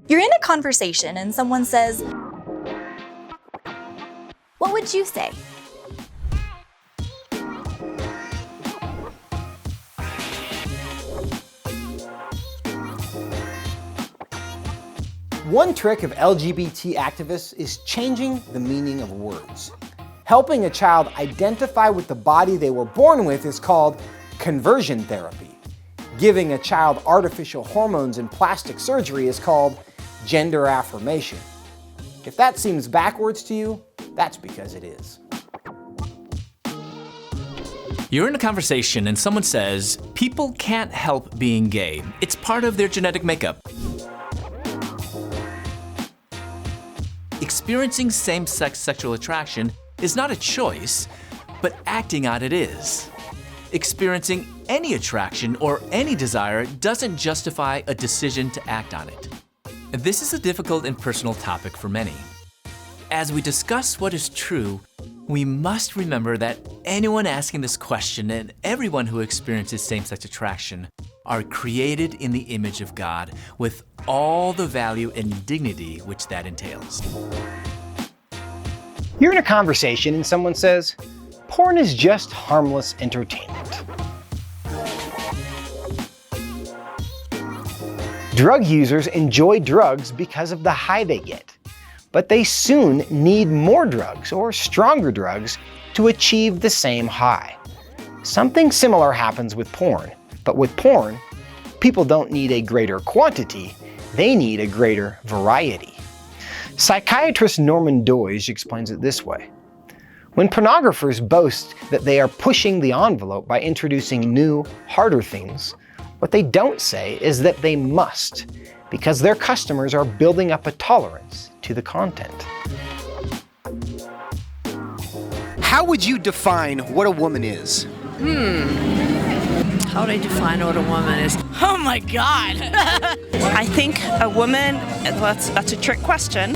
You're in a conversation and someone says, "What would you say?" One trick of LGBT activists is changing the meaning of words. Helping a child identify with the body they were born with is called conversion therapy. Giving a child artificial hormones and plastic surgery is called gender affirmation. If that seems backwards to you, that's because it is. You're in a conversation and someone says, people can't help being gay. It's part of their genetic makeup. Experiencing same-sex sexual attraction is not a choice, but acting on it is. Experiencing any attraction or any desire doesn't justify a decision to act on it. This is a difficult and personal topic for many. As we discuss what is true, we must remember that anyone asking this question and everyone who experiences same-sex attraction are created in the image of God with all the value and dignity which that entails. You're in a conversation and someone says, "Porn is just harmless entertainment." Drug users enjoy drugs because of the high they get, but they soon need more drugs or stronger drugs to achieve the same high. Something similar happens with porn, but with porn, people don't need a greater quantity, they need a greater variety. Psychiatrist Norman Doidge explains it this way. When pornographers boast that they are pushing the envelope by introducing new, harder things, what they don't say is that they must, because their customers are building up a tolerance to the content. How would you define what a woman is? How do I define what a woman is? Oh my God! I think a woman, that's a trick question.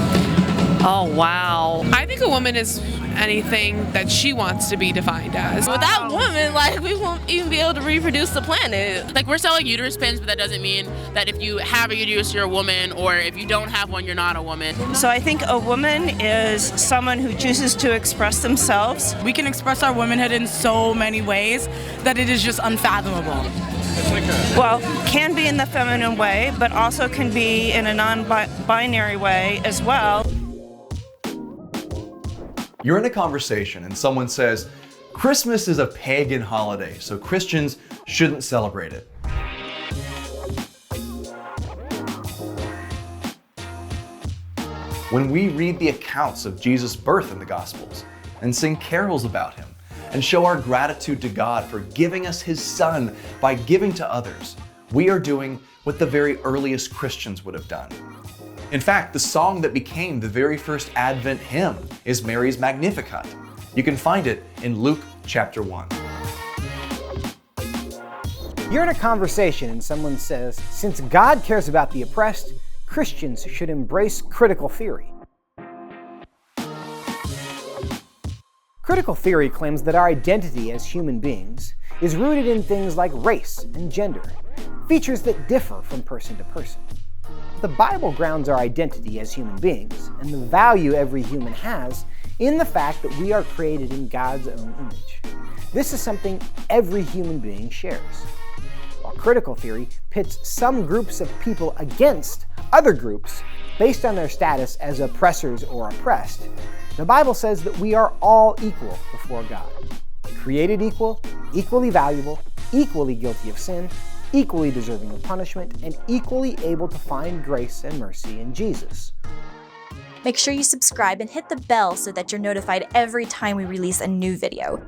Oh wow. I think a woman is anything that she wants to be defined as. Without women, we won't even be able to reproduce the planet. We're selling uterus pins, but that doesn't mean that if you have a uterus, you're a woman, or if you don't have one, you're not a woman. So I think a woman is someone who chooses to express themselves. We can express our womanhood in so many ways that it is just unfathomable. Well, can be in the feminine way, but also can be in a non-binary way as well. You're in a conversation and someone says, Christmas is a pagan holiday, so Christians shouldn't celebrate it. When we read the accounts of Jesus' birth in the Gospels and sing carols about him and show our gratitude to God for giving us his Son by giving to others, we are doing what the very earliest Christians would have done. In fact, the song that became the very first Advent hymn is Mary's Magnificat. You can find it in Luke chapter 1. You're in a conversation and someone says, "Since God cares about the oppressed, Christians should embrace critical theory." Critical theory claims that our identity as human beings is rooted in things like race and gender, features that differ from person to person. The Bible grounds our identity as human beings and the value every human has in the fact that we are created in God's own image. This is something every human being shares. While critical theory pits some groups of people against other groups based on their status as oppressors or oppressed, the Bible says that we are all equal before God. Created equal, equally valuable, equally guilty of sin, equally deserving of punishment, and equally able to find grace and mercy in Jesus. Make sure you subscribe and hit the bell so that you're notified every time we release a new video.